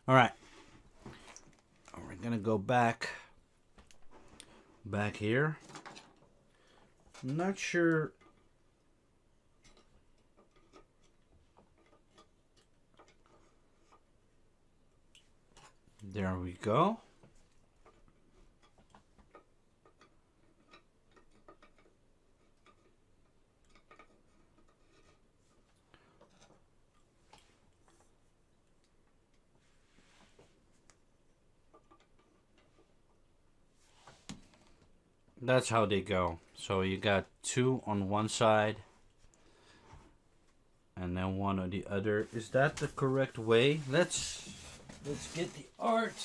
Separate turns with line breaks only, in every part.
All right. We're gonna go back here. I'm not sure. There we go. That's how they go. So you got two on one side and then one on the other. Is that the correct way? Let's get the art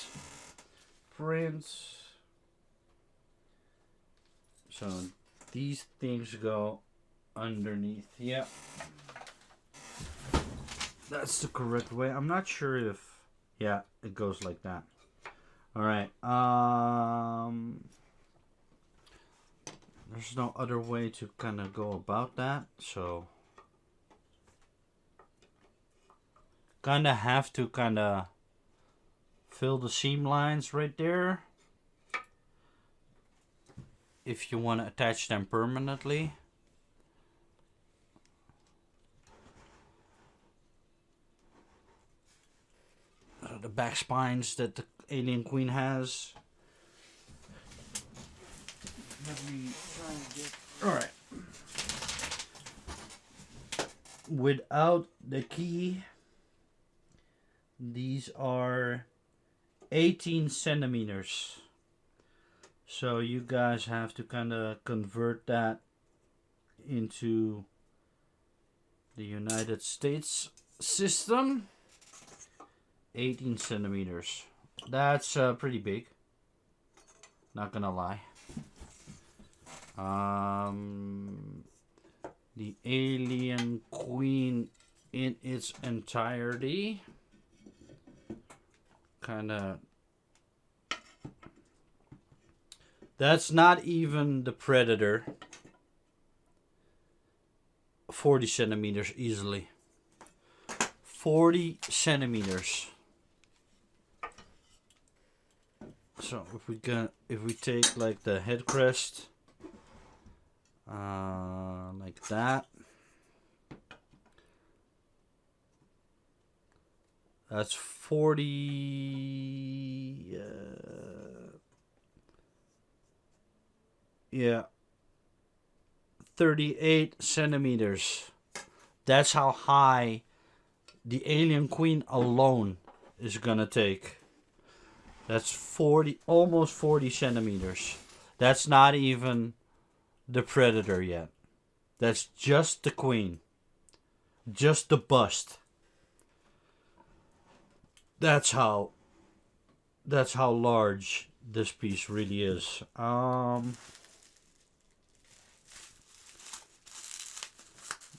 prints. So these things go underneath. Yeah. That's the correct way. I'm not sure if yeah, it goes like that. All right. There's no other way to kind of go about that, so kind of have to kind of fill the seam lines right there if you want to attach them permanently. The back spines that the alien queen has. Let me try and get. Alright. Without the key, these are 18 centimeters. So you guys have to kind of convert that into the United States system. 18 centimeters. That's pretty big. Not gonna lie. The alien queen in its entirety. Kind of. That's not even the predator. 40 centimeters easily. 40 centimeters. So if we take like the head crest, like that, that's 40. Yeah, 38 centimeters. That's how high the alien queen alone is gonna take. That's 40, almost 40 centimeters. That's not even the predator yet. That's just the queen. Just the bust. That's how large this piece really is.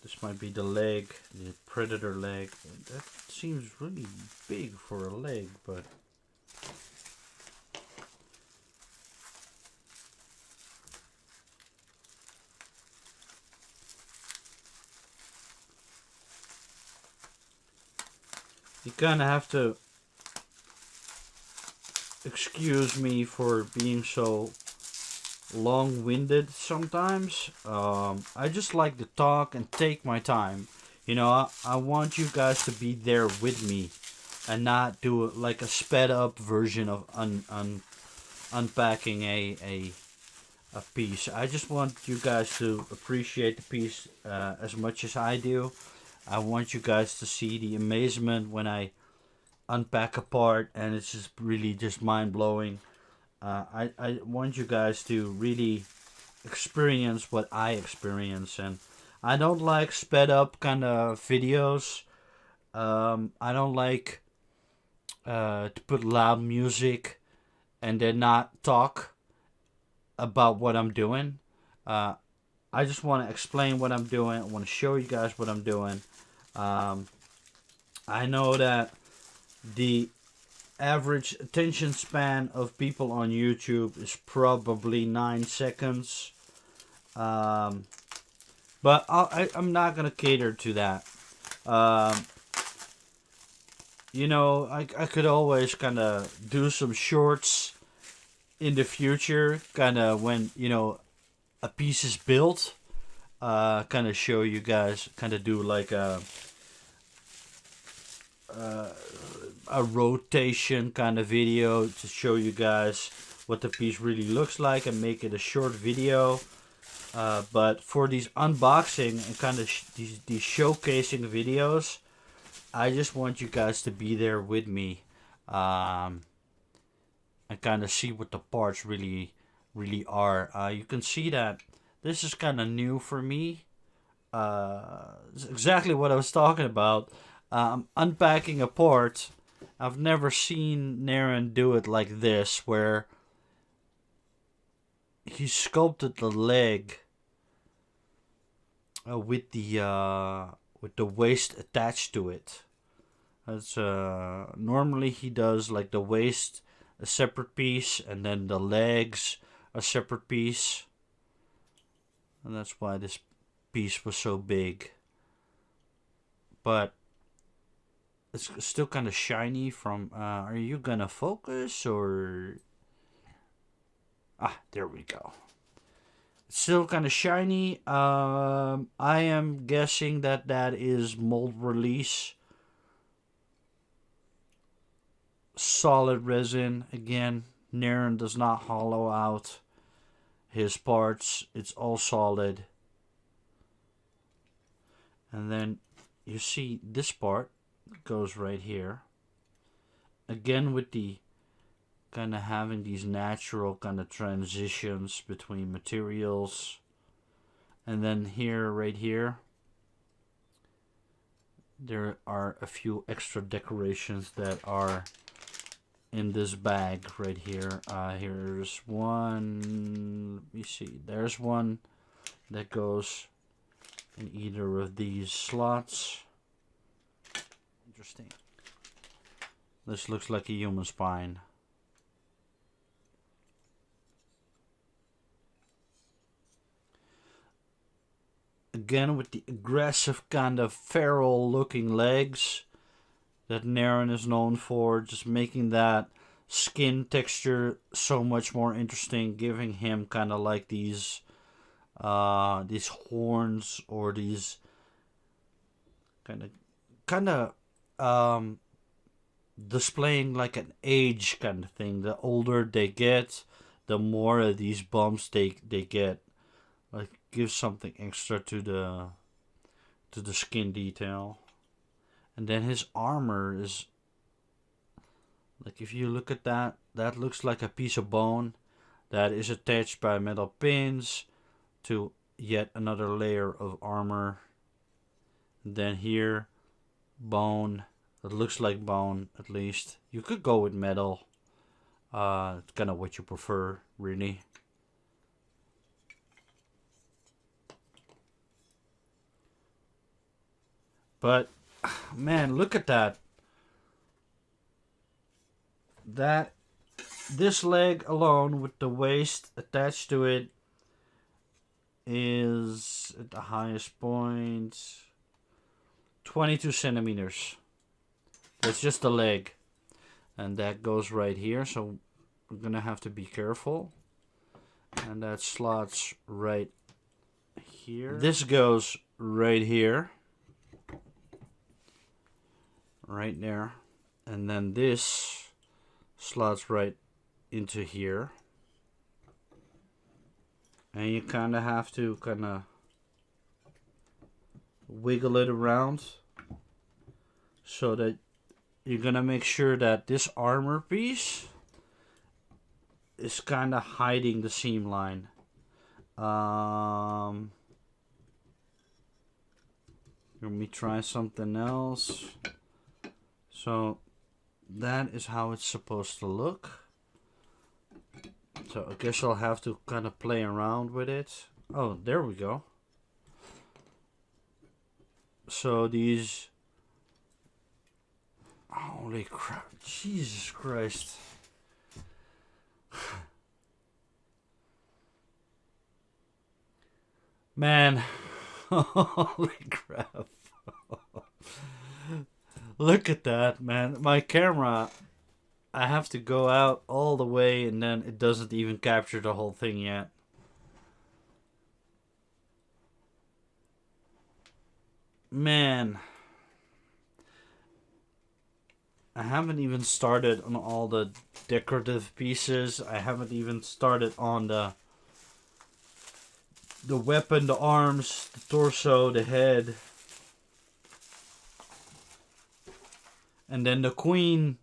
This might be the leg, the predator leg. That seems really big for a leg, but you kind of have to excuse me for being so long-winded sometimes. I just like to talk and take my time. You know, I want you guys to be there with me and not do like a sped up version of unpacking a piece. I just want you guys to appreciate the piece as much as I do. I want you guys to see the amazement when I unpack a part, and it's just really just mind-blowing. I want you guys to really experience what I experience, and I don't like sped up kind of videos. I don't like to put loud music and then not talk about what I'm doing. I just want to explain what I'm doing. I want to show you guys what I'm doing. I know that the average attention span of people on YouTube is probably 9 seconds. But I'm not going to cater to that. you know, I could always kind of do some shorts in the future, kind of when, you know, a piece is built, kind of show you guys, kind of do like uh, a rotation kind of video to show you guys what the piece really looks like and make it a short video. But for these unboxing and kind of these showcasing videos, I just want you guys to be there with me, and kind of see what the parts really are. You can see that this is kind of new for me. It's exactly what I was talking about. Unpacking a part. I've never seen Narin do it like this, where he sculpted the leg with the waist attached to it. That's normally he does like the waist a separate piece and then the legs a separate piece, and that's why this piece was so big. But it's still kind of shiny from. Are you gonna focus or? Ah, there we go. It's still kind of shiny. I am guessing that that is mold release. Solid resin. Again, Narin does not hollow out his parts. It's all solid. And then you see this part goes right here. Again with the kind of having these natural kind of transitions between materials. And then here, right here, there are a few extra decorations that are in this bag right here. Here's one. Let me see. There's one that goes in either of these slots. Interesting. This looks like a human spine. Again with the aggressive kind of feral looking legs that Narin is known for, just making that skin texture so much more interesting, giving him kind of like these horns, or these kind of displaying like an age kind of thing. The older they get, the more of these bumps they get. Like gives something extra to the skin detail. And then his armor is like, if you look at that, that looks like a piece of bone that is attached by metal pins to yet another layer of armor. And then here, bone. It looks like bone, at least. You could go with metal. It's kind of what you prefer, really. But, man, look at that. This leg alone with the waist attached to it is at the highest point 22 centimeters. That's just the leg. And that goes right here, so we're gonna have to be careful. And that slots right here. This goes right here. Right there. And then this slots right into here. And you kind of have to kind of wiggle it around so that you're going to make sure that this armor piece is kind of hiding the seam line. Let me try something else. So that is how it's supposed to look. So I guess I'll have to kind of play around with it. Oh, there we go. So these... Holy crap. Jesus Christ. Man. Holy crap. Look at that, man. My camera, I have to go out all the way and then it doesn't even capture the whole thing yet. Man, I haven't even started on all the decorative pieces. I haven't even started on the weapon, the arms, the torso, the head. And then the queen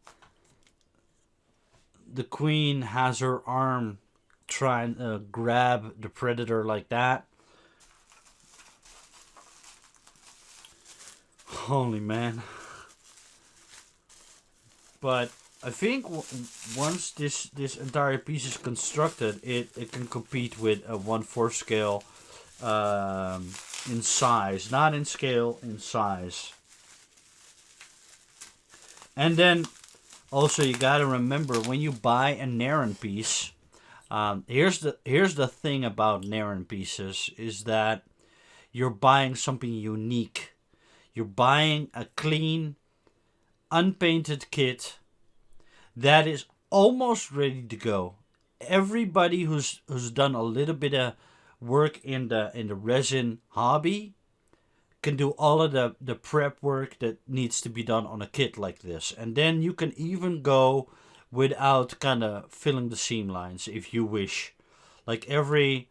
has her arm trying to grab the predator like that. Holy man. But I think once this entire piece is constructed, it can compete with a 1/4 scale in size. Not in scale, in size. And then also you gotta remember when you buy a Narin piece, here's the thing about Narin pieces is that you're buying something unique. You're buying a clean, unpainted kit that is almost ready to go. Everybody who's done a little bit of work in the resin hobby can do all of the prep work that needs to be done on a kit like this. And then you can even go without kind of filling the seam lines if you wish. Like every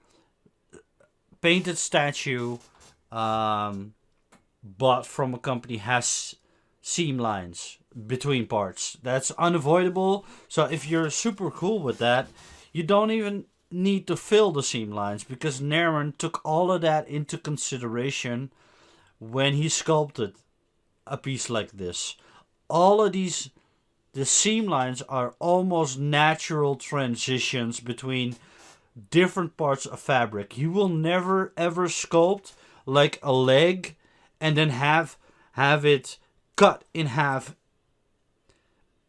painted statue bought from a company has seam lines between parts. That's unavoidable. So if you're super cool with that, you don't even need to fill the seam lines because Narin took all of that into consideration when he sculpted a piece like this. All of the seam lines are almost natural transitions between different parts of fabric. You will never ever sculpt like a leg and then have it cut in half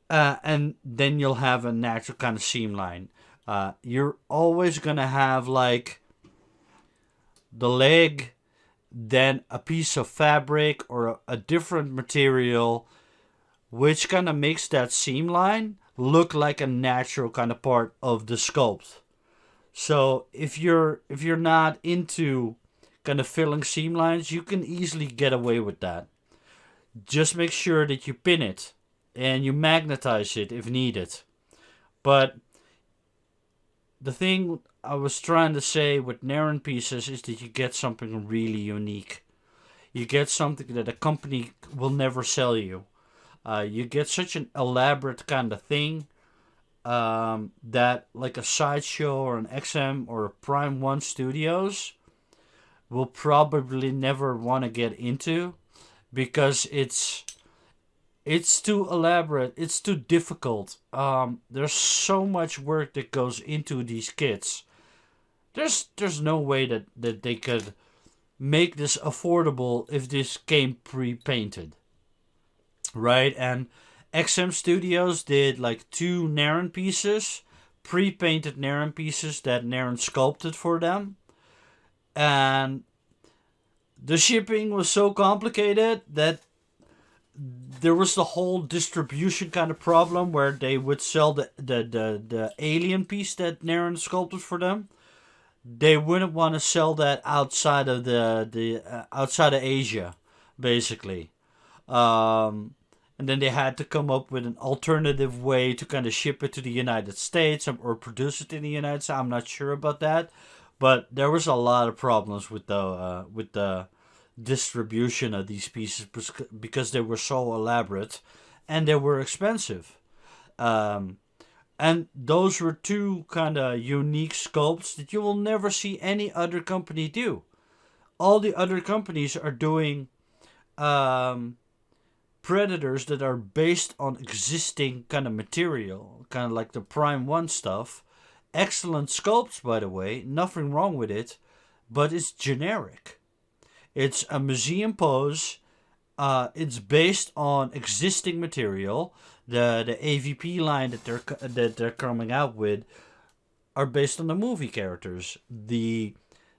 and then you'll have a natural kind of seam line. You're always gonna have like the leg, then a piece of fabric or a different material, which kind of makes that seam line look like a natural kind of part of the sculpt. So if you're not into kind of filling seam lines, you can easily get away with that. Just make sure that you pin it and you magnetize it if needed. But the thing I was trying to say with Narin pieces is that you get something really unique. You get something that a company will never sell you. You get such an elaborate kind of thing that like a Sideshow or an XM or a Prime 1 Studios will probably never want to get into because it's too elaborate, it's too difficult. There's so much work that goes into these kits. There's no way that they could make this affordable if this came pre-painted. Right? And XM Studios did like 2 Narin pieces, pre-painted Narin pieces that Narin sculpted for them. And the shipping was so complicated that there was the whole distribution kind of problem where they would sell the alien piece that Narin sculpted for them. They wouldn't want to sell that outside of outside of Asia, basically. And then they had to come up with an alternative way to kind of ship it to the United States or produce it in the United States. I'm not sure about that, but there was a lot of problems with the distribution of these pieces because they were so elaborate and they were expensive. And those were 2 kind of unique sculpts that you will never see any other company do. All the other companies are doing predators that are based on existing kind of material, kind of like the Prime 1 stuff. Excellent sculpts, by the way, nothing wrong with it, but it's generic. It's a museum pose. It's based on existing material. The AVP line that they're coming out with are based on the movie characters. The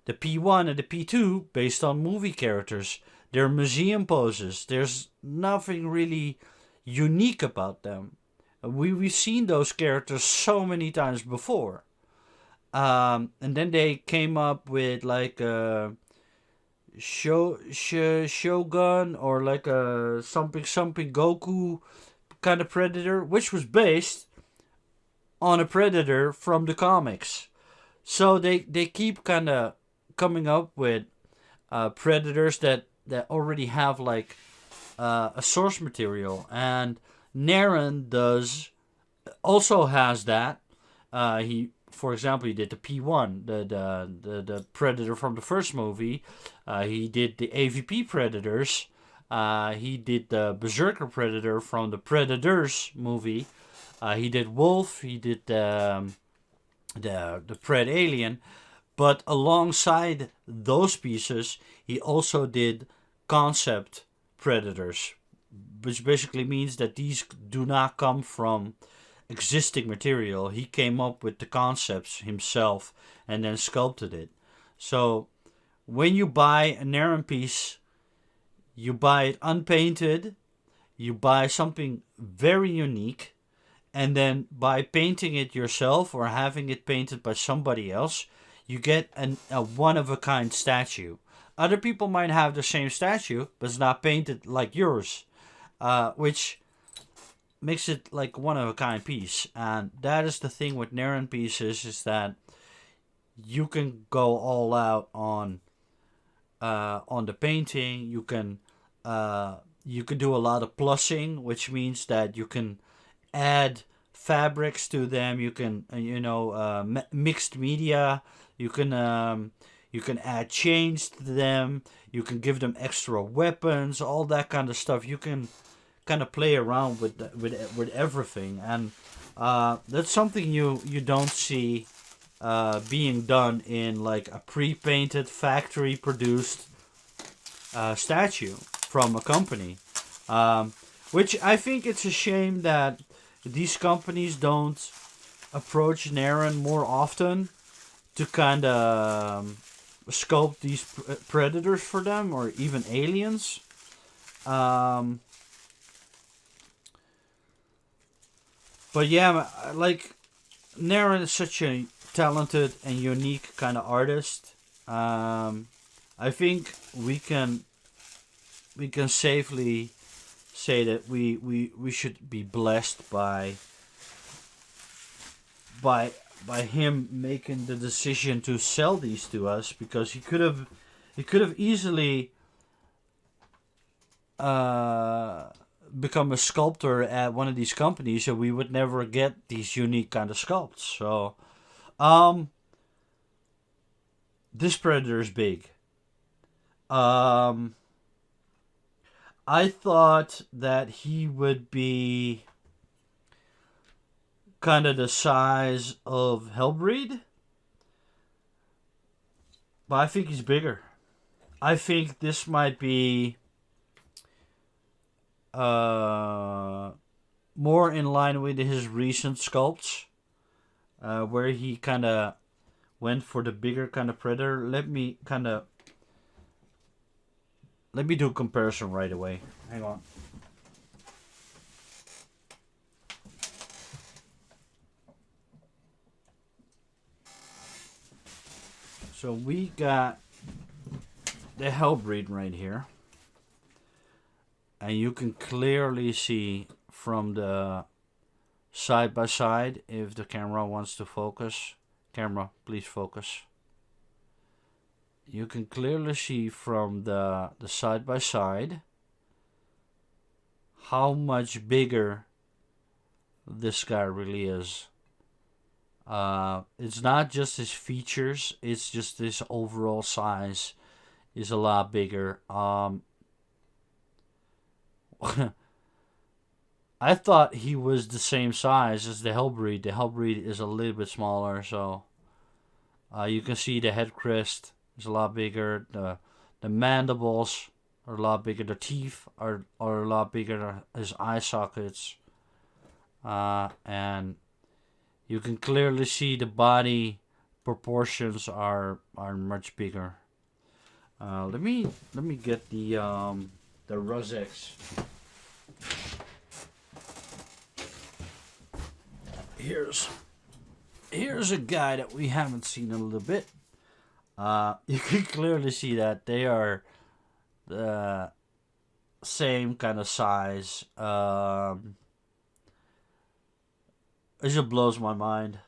P1 and the P2 based on movie characters. They're museum poses. There's nothing really unique about them. We've seen those characters so many times before. And then they came up with like a Shogun or like a something Goku kind of Predator, which was based on a Predator from the comics. So they keep kind of coming up with Predators that already have like a source material, and Narin does also has that. He, for example, he did the P1, the Predator from the first movie. He did the AVP Predators. He did the Berserker Predator from the Predators movie. He did Wolf. He did the Pred Alien. But alongside those pieces, he also did concept Predators, which basically means that these do not come from existing material. He came up with the concepts himself and then sculpted it. So when you buy a Narin piece, you buy it unpainted, you buy something very unique, and then by painting it yourself or having it painted by somebody else, you get a one of a kind statue. Other people might have the same statue, but it's not painted like yours, which makes it like one of a kind piece. And that is the thing with Narin pieces, is that you can go all out on the painting. You can do a lot of plussing, which means that you can add fabrics to them. You can mixed media. You can add chains to them. You can give them extra weapons, all that kind of stuff. You can kind of play around with everything, and that's something you don't see being done in like a pre-painted factory produced statue from a company. Which I think it's a shame that these companies don't approach Narin more often to kind of sculpt these predators for them, or even aliens. But yeah, like Narin is such a talented and unique kind of artist. I think we can safely say that we should be blessed by him making the decision to sell these to us, because he could have easily become a sculptor at one of these companies, and we would never get these unique kind of sculpts. So this Predator is big. I thought that he would be kind of the size of Hellbreed, but I think he's bigger. I think this might be more in line with his recent sculpts, where he kind of went for the bigger kind of Predator. Let me do a comparison right away. Hang on. So we got the Hellbreed right here. And you can clearly see from the side by side, if the camera wants to focus. Camera, please focus. You can clearly see from the side by side how much bigger this guy really is. It's not just his features, it's just his overall size is a lot bigger. I thought he was the same size as the Hellbreed. The Hellbreed is a little bit smaller, so you can see the head crest is a lot bigger. The mandibles are a lot bigger. The teeth are a lot bigger. His eye sockets, and you can clearly see the body proportions are much bigger. Let me get the Rosex. Here's a guy that we haven't seen in a little bit. You can clearly see that they are the same kind of size. It just blows my mind.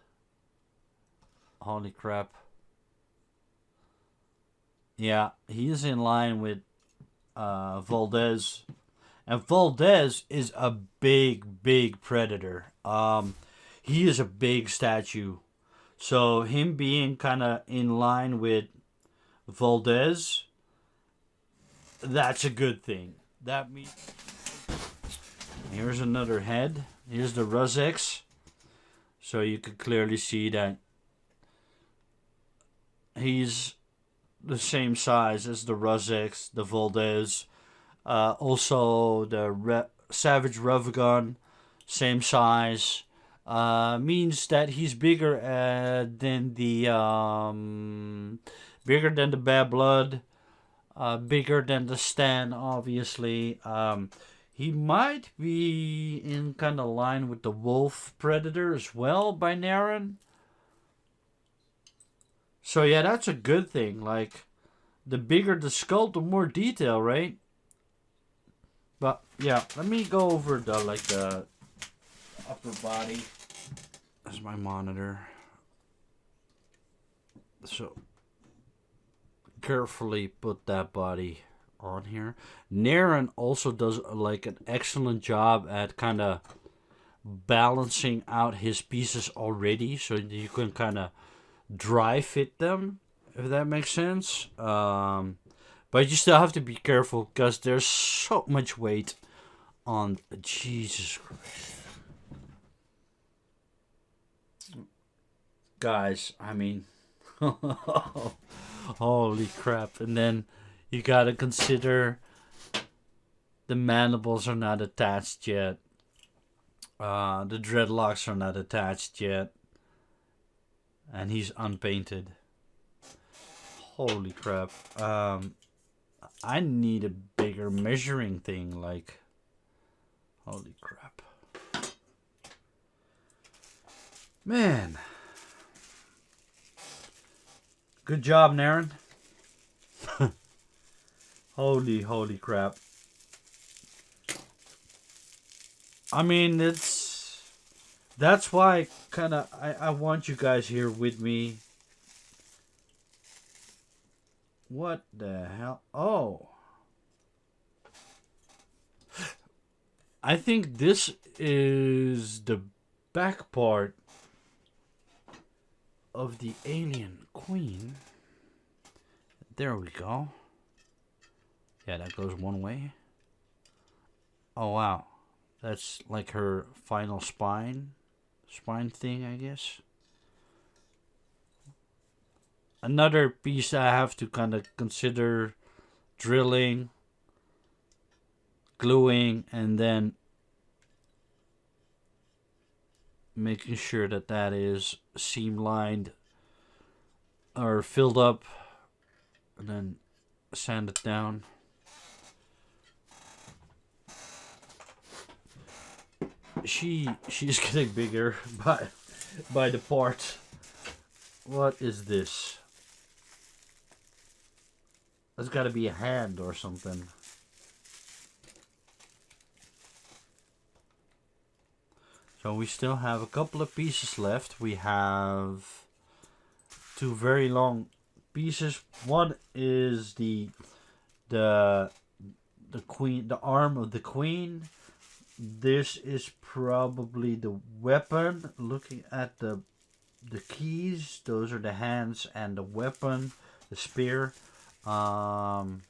Holy crap. Yeah, he is in line with Valdez. And Valdez is a big predator. He is a big statue. So him being kind of in line with Valdez, that's a good thing. That means here's another head. Here's the Rosex. So you can clearly see that he's the same size as the Rosex, the Valdez. Also the Savage Revagon, same size. Means that he's bigger than the Bad Blood, bigger than the Stan, obviously. He might be in kind of line with the Wolf Predator as well by Narin. So yeah, that's a good thing. Like, the bigger the sculpt, the more detail, right? But yeah, let me go over the upper body. That's my monitor. So carefully put that body on here. Narin also does like an excellent job at kind of balancing out his pieces already, so you can kind of dry fit them, if that makes sense. But you still have to be careful because there's so much weight on. Jesus Christ. Guys, I mean, holy crap. And then you gotta consider the mandibles are not attached yet. The dreadlocks are not attached yet. And he's unpainted. Holy crap. I need a bigger measuring thing, like, holy crap. Man. Good job, Narin. Holy crap. I mean, that's why I want you guys here with me. What the hell? Oh. I think this is the back part of the alien queen. There we go. Yeah, that goes one way. Oh, wow. That's like her final spine thing, I guess. Another piece I have to kind of consider drilling, gluing, and then making sure that that is seam lined or filled up, and then sand it down. She's getting bigger by the part. What is this? That's got to be a hand or something. So we still have a couple of pieces left. We have two very long pieces. One is the queen, the arm of the queen. This is probably the weapon. Looking at the keys, those are the hands, and the weapon, the spear. Then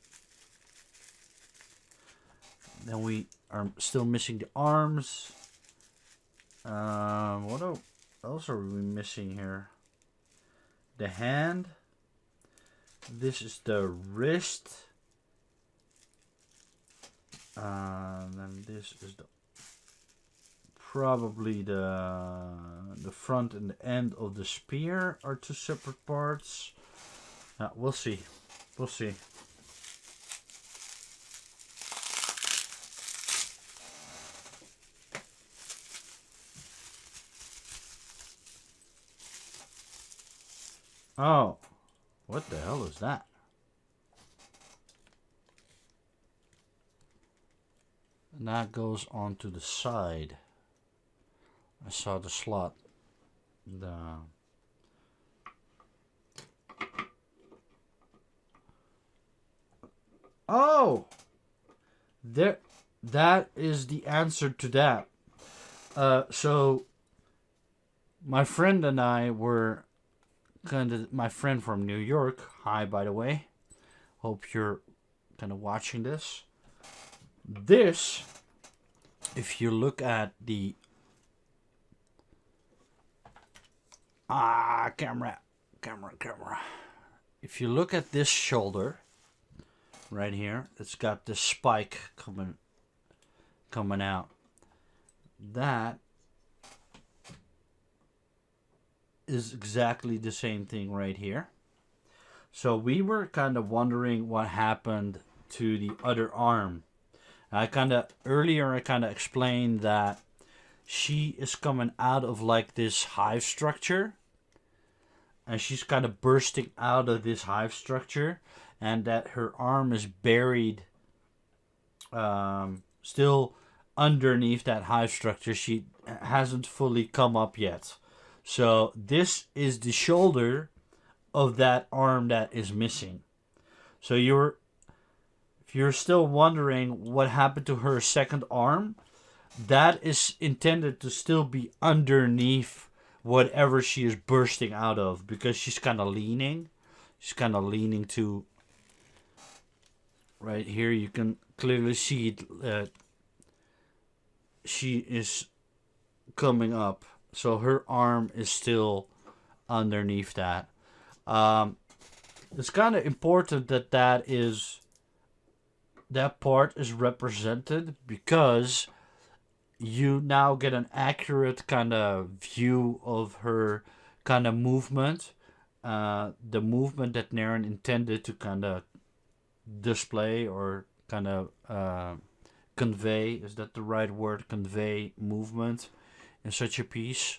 we are still missing the arms. What else are we missing here? The hand. This is the wrist. Then this is probably the front and the end of the spear are two separate parts. We'll see. We'll see. Oh, what the hell is that? And that goes onto the side. I saw the slot. Oh! There, that is the answer to that. So my friend and I were my friend from New York. Hi, by the way. Hope you're kind of watching this. This, if you look at the camera. If you look at this shoulder right here, it's got this spike coming out. That is exactly the same thing right here. So we were kind of wondering what happened to the other arm. Earlier I explained that she is coming out of like this hive structure, and she's kind of bursting out of this hive structure, and that her arm is buried still underneath that hive structure. She hasn't fully come up yet. So this is the shoulder of that arm that is missing. So if you're still wondering what happened to her second arm, that is intended to still be underneath whatever she is bursting out of, because she's kind of leaning. She's kind of leaning to... Right here you can clearly see she is coming up. So her arm is still underneath that. It's kind of important that that part is represented, because you now get an accurate kind of view of her kind of movement. The movement that Narin intended to kind of display or kind of convey. Is that the right word? Convey movement in such a piece.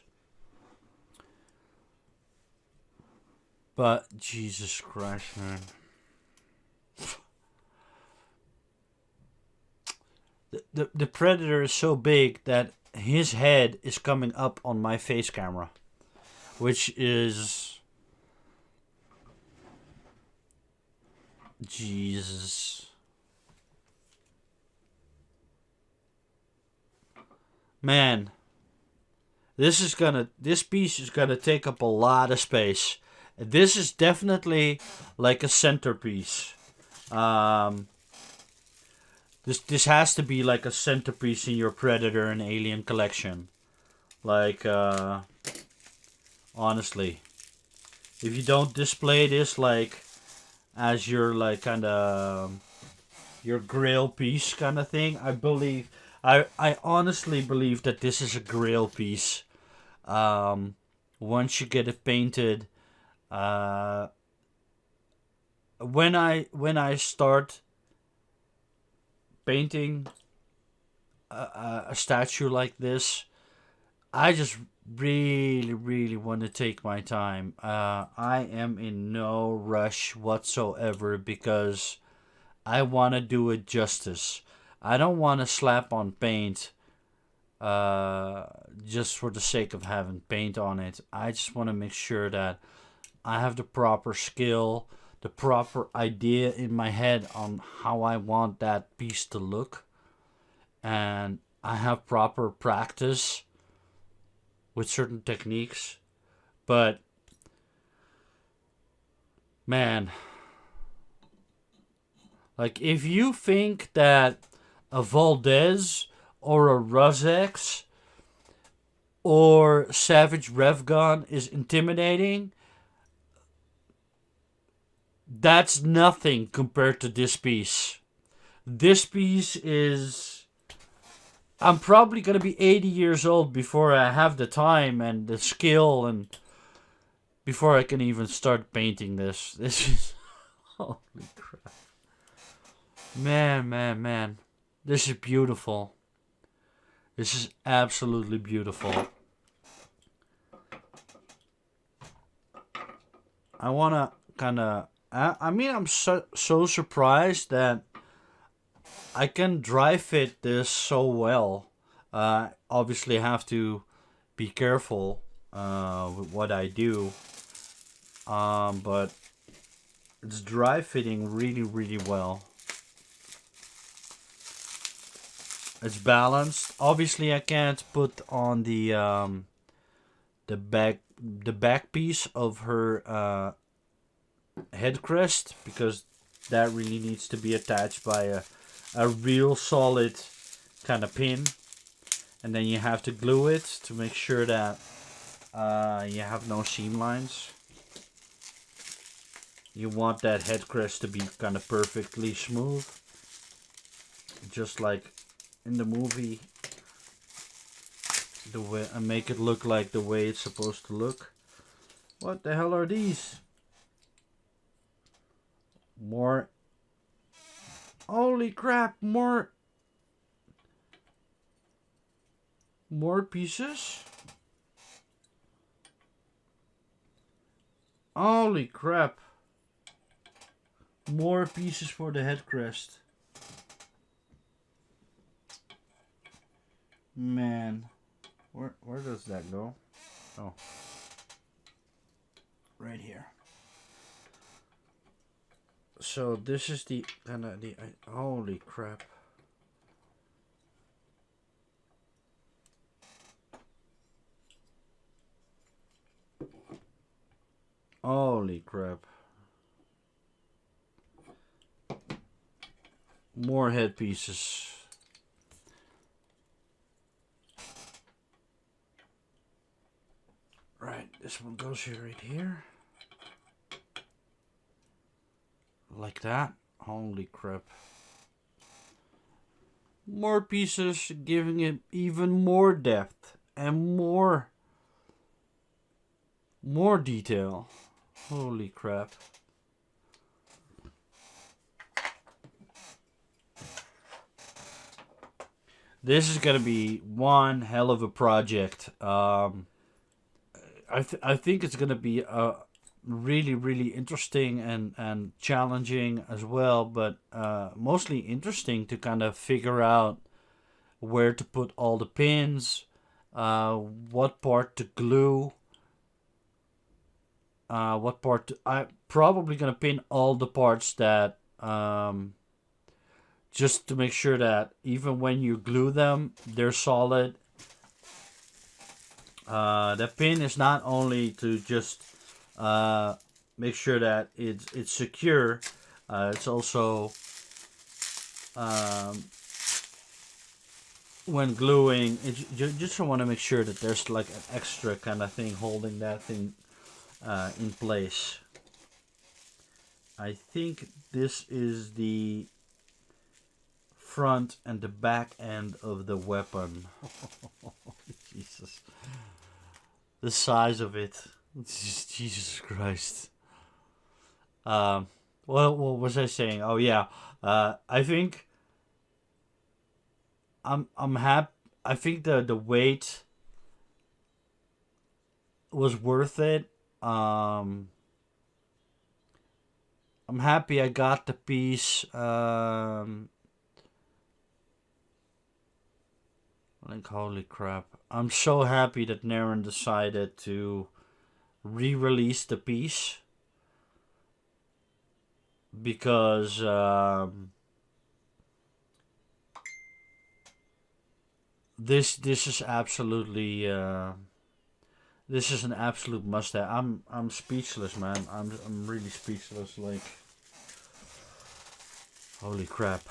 But Jesus Christ, man. The predator is so big that his head is coming up on my face camera, which is... Jesus. Man. This piece is gonna take up a lot of space. This is definitely like a centerpiece. This has to be like a centerpiece in your Predator and Alien collection. Like, honestly, if you don't display this like as your like kind of your grail piece kind of thing, I honestly believe that this is a grail piece. Once you get it painted, when I start painting a statue like this, I just really want to take my time. I am in no rush whatsoever, because I want to do it justice. I don't want to slap on paint just for the sake of having paint on it. I just want to make sure that I have the proper skill, the proper idea in my head on how I want that piece to look. And I have proper practice with certain techniques. But, man, like, if you think that a Valdez or a Ruzex or Savage Revgon is intimidating, that's nothing compared to this piece. This piece is... I'm probably going to be 80 years old before I have the time and the skill, and before I can even start painting this. This is... Holy crap. Man. This is beautiful. This is absolutely beautiful. I wanna kind of. I mean, I'm so surprised that I can dry fit this so well. Obviously, have to be careful with what I do. But it's dry fitting really well. It's balanced. Obviously, I can't put on the back piece of her head crest because that really needs to be attached by a real solid kind of pin, and then you have to glue it to make sure that you have no seam lines. You want that head crest to be kind of perfectly smooth, just like in the movie, the way, and make it look like the way it's supposed to look. What the hell are these? More. Holy crap! More pieces. Holy crap! More pieces for the head crest. Man, where does that go? Oh, right here. So this is the kind of the holy crap. Holy crap. More head pieces. Right, this one goes here, right here. Like that. Holy crap. More pieces, giving it even more depth and more detail. Holy crap. This is gonna be one hell of a project. I think it's gonna be really interesting and challenging as well, but mostly interesting to kind of figure out where to put all the pins, what part to glue, what part to, I'm probably gonna pin all the parts that just to make sure that even when you glue them, they're solid. The pin is not only to just make sure that it's secure. It's also when gluing, you just want to make sure that there's like an extra kind of thing holding that thing in place. I think this is the front and the back end of the weapon. Jesus. The size of it. Jesus Christ. What was I saying? Oh yeah. I think I'm happy. I think the weight was worth it. I'm happy I got the piece. Like, holy crap. I'm so happy that Narin decided to re-release the piece. Because this is absolutely this is an absolute must-have. I'm speechless, man. I'm really speechless. Like, holy crap.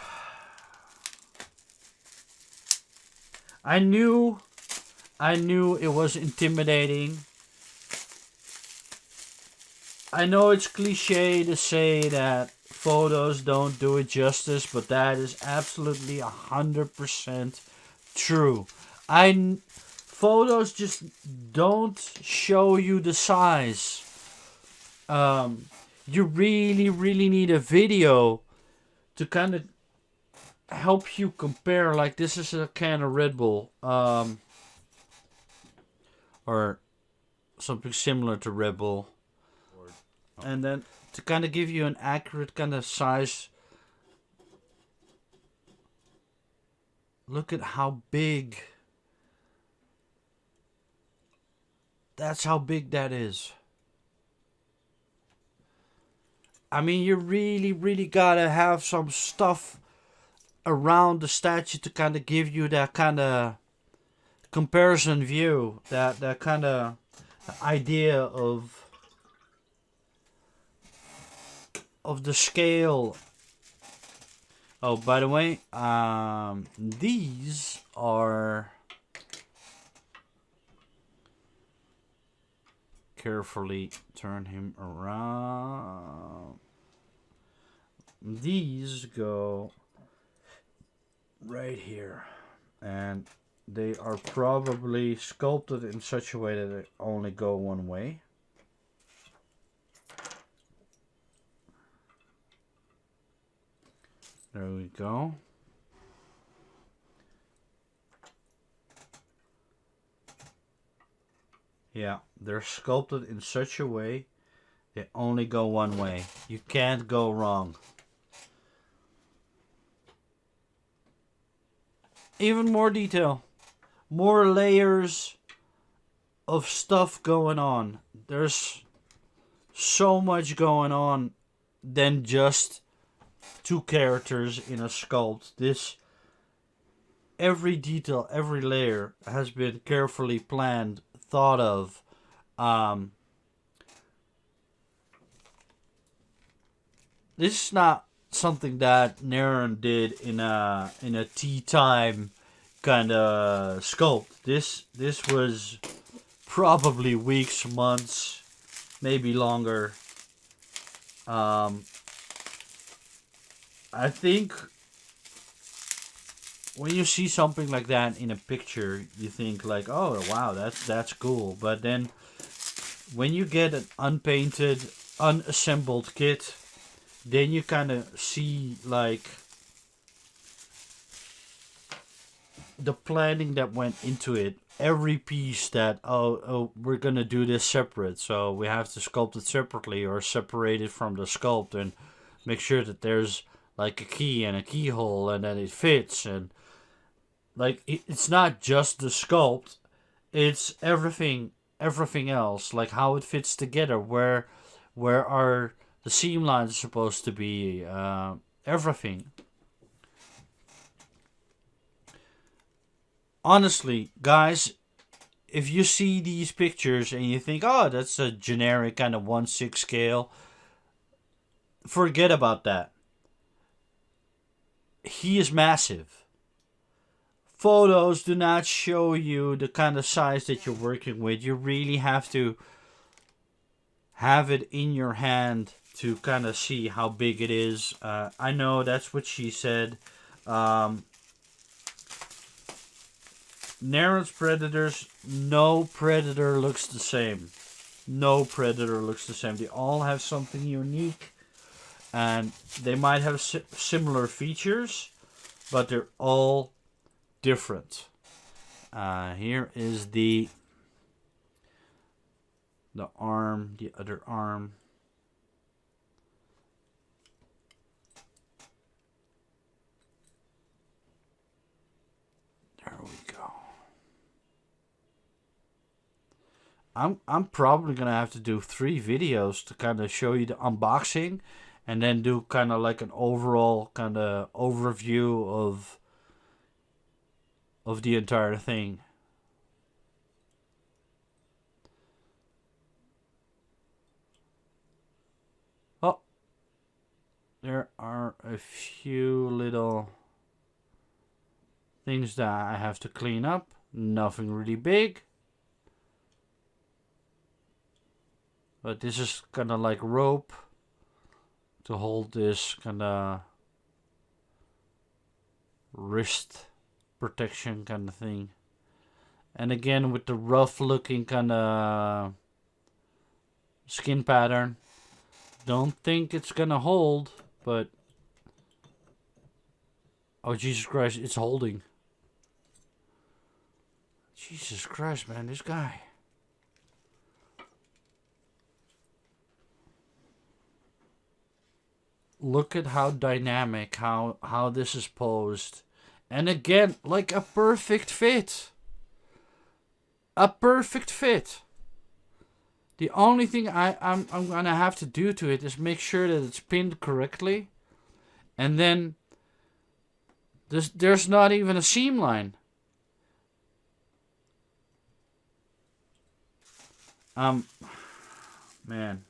I knew it was intimidating. I know it's cliche to say that photos don't do it justice, but that is absolutely 100% true. Photos just don't show you the size. You really need a video to kind of help you compare. Like, this is a can of Red Bull, or something similar to Red Bull. And then to kind of give you an accurate kind of size, look at how big. That's how big that is. I mean, you really, really gotta have some stuff around the statue to kind of give you that kind of comparison view, that kind of idea of the scale. Oh, by the way, these are, carefully turn him around. These go right here, and they are probably sculpted in such a way that they only go one way. There we go. Yeah, they're sculpted in such a way they only go one way. You can't go wrong. Even more detail. More layers of stuff going on. There's so much going on than just two characters in a sculpt. This, every detail, every layer has been carefully planned, thought of. This is not something that Narin did in a tea time kind of sculpt. This was probably weeks, months, maybe longer. I think when you see something like that in a picture, you think like, oh wow, that's cool. But then when you get an unpainted, unassembled kit, then you kind of see like the planning that went into it. Every piece that, oh, we're gonna do this separate, so we have to sculpt it separately or separate it from the sculpt and make sure that there's like a key and a keyhole and then it fits, and like it's not just the sculpt, it's everything else, like how it fits together, where are the seam lines supposed to be, everything. Honestly, guys, if you see these pictures and you think, oh, that's a generic kind of 1/6 scale, forget about that. He is massive. Photos do not show you the kind of size that you're working with. You really have to have it in your hand to kind of see how big it is. I know that's what she said. Narin's predators, no predator looks the same. No predator looks the same. They all have something unique, and they might have similar features, but they're all different. Here is the arm, the other arm. There we go. I'm probably gonna have to do 3 videos to kind of show you the unboxing, and then do kind of like an overall kind of overview of the entire thing. Oh, there are a few little things that I have to clean up. Nothing really big. But this is kind of like rope to hold this kind of wrist protection kind of thing. And again, with the rough looking kind of skin pattern. Don't think it's gonna hold, but oh Jesus Christ, it's holding. Jesus Christ, man, this guy. look at how dynamic, how this is posed. And again, like a perfect fit. A perfect fit. The only thing I'm gonna have to do to it is make sure that it's pinned correctly. And then there's not even a seam line. Man.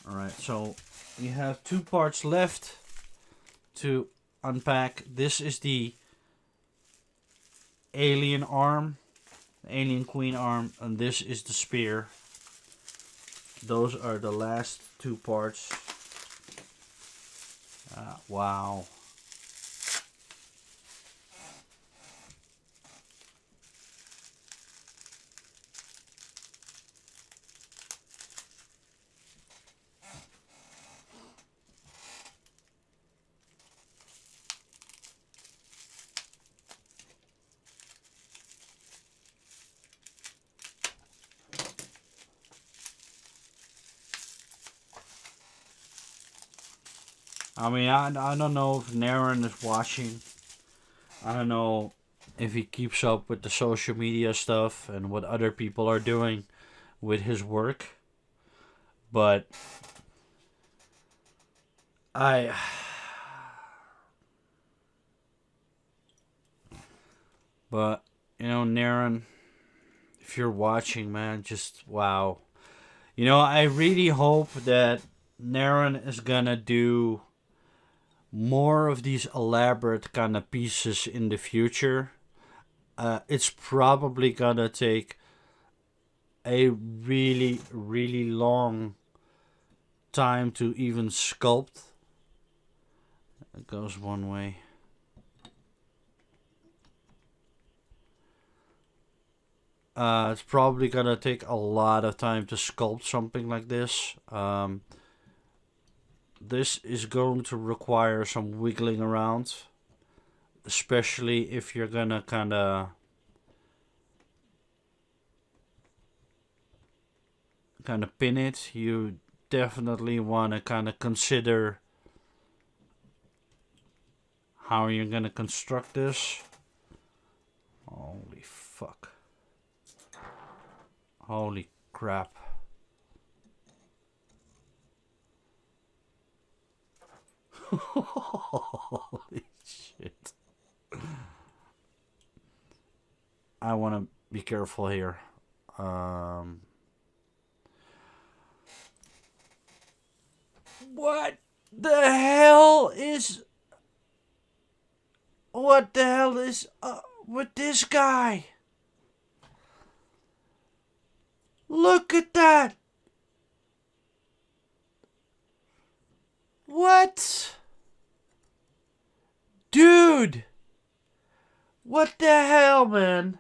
Alright, so we have 2 parts left to unpack. This is the alien arm, alien queen arm, and this is the spear. Those are the last 2 parts. Wow. I mean, I don't know if Narin is watching. I don't know if he keeps up with the social media stuff and what other people are doing with his work. But But, you know, Narin, if you're watching, man, just wow. You know, I really hope that Narin is gonna do more of these elaborate kind of pieces in the future. It's probably gonna take a really, really long time to even sculpt. It goes one way. It's probably gonna take a lot of time to sculpt something like this. This is going to require some wiggling around, especially if you're gonna kind of pin it. You definitely want to kind of consider how you're gonna construct this. Holy fuck. Holy crap. Holy shit. I want to be careful here. What the hell is... What the hell is with this guy? Look at that! What? Dude! What the hell, man?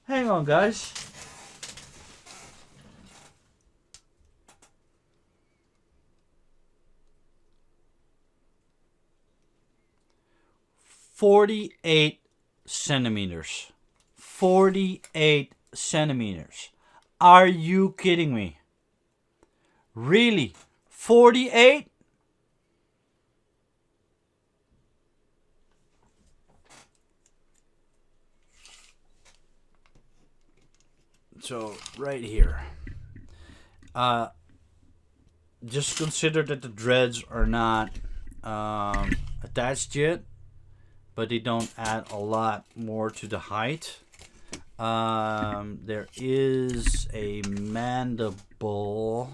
Hang on, guys. "48 centimeters. 48 centimeters. Are you kidding me? Really? 48? So, right here. Just consider that the dreads are not attached yet, but they don't add a lot more to the height. There is a mandible.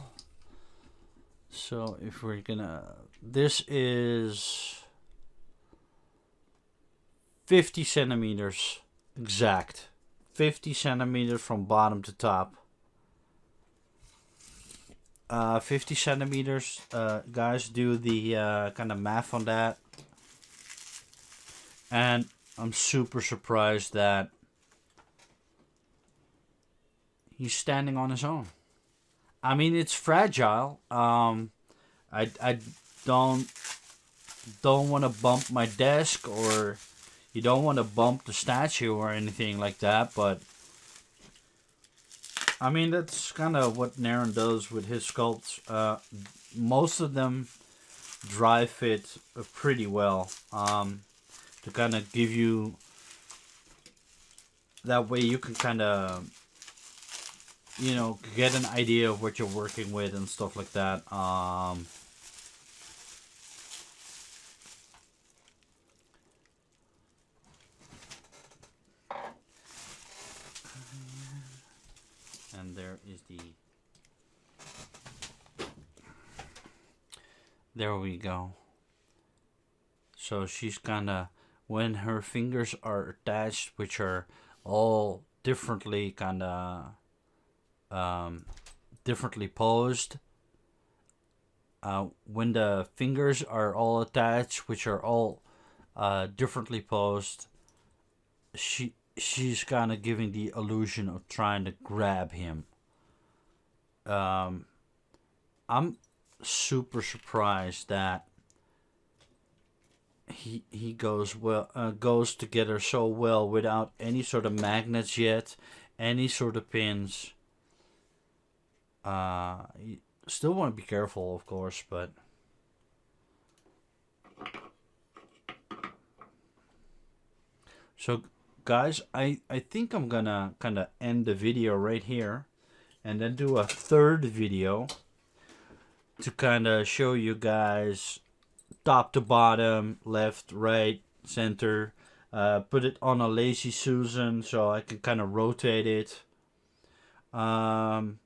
So if we're gonna... This is 50 centimeters exact. 50 centimeters from bottom to top. 50 centimeters. Guys, do the kind of math on that. And I'm super surprised that he's standing on his own. I mean, it's fragile. I don't want to bump my desk, or you don't want to bump the statue or anything like that, but I mean, that's kind of what Narin does with his sculpts. Most of them dry fit pretty well. To kind of give you that way you can kind of, you know, get an idea of what you're working with and stuff like that. And there is the... There we go. So she's kind of, when her fingers are attached, which are all differently kind of differently posed. When the fingers are all attached, which are all differently posed, she's kind of giving the illusion of trying to grab him. I'm super surprised that he goes together so well without any sort of magnets yet, any sort of pins. You still want to be careful, of course, but so guys, I think I'm gonna kind of end the video right here and then do a third video to kind of show you guys top to bottom, left, right, center. Put it on a Lazy Susan so I can kind of rotate it. I'm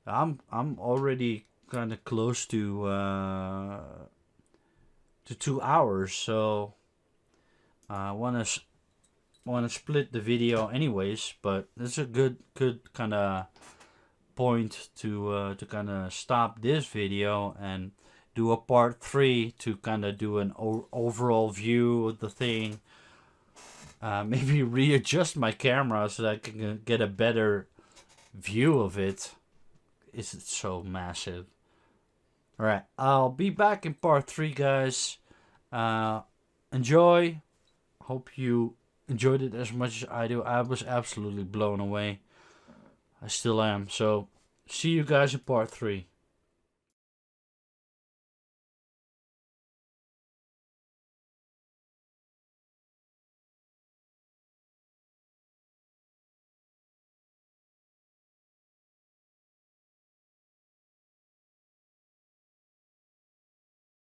already kind of close to 2 hours, so I wanna split the video anyways. But it's a good kind of point to kind of stop this video and do a part 3 to kind of do an overall view of the thing. Maybe readjust my camera so that I can get a better view of it. Is it so massive? Alright, I'll be back in part 3, guys. Enjoy. Hope you enjoyed it as much as I do. I was absolutely blown away. I still am. So, see you guys in part 3.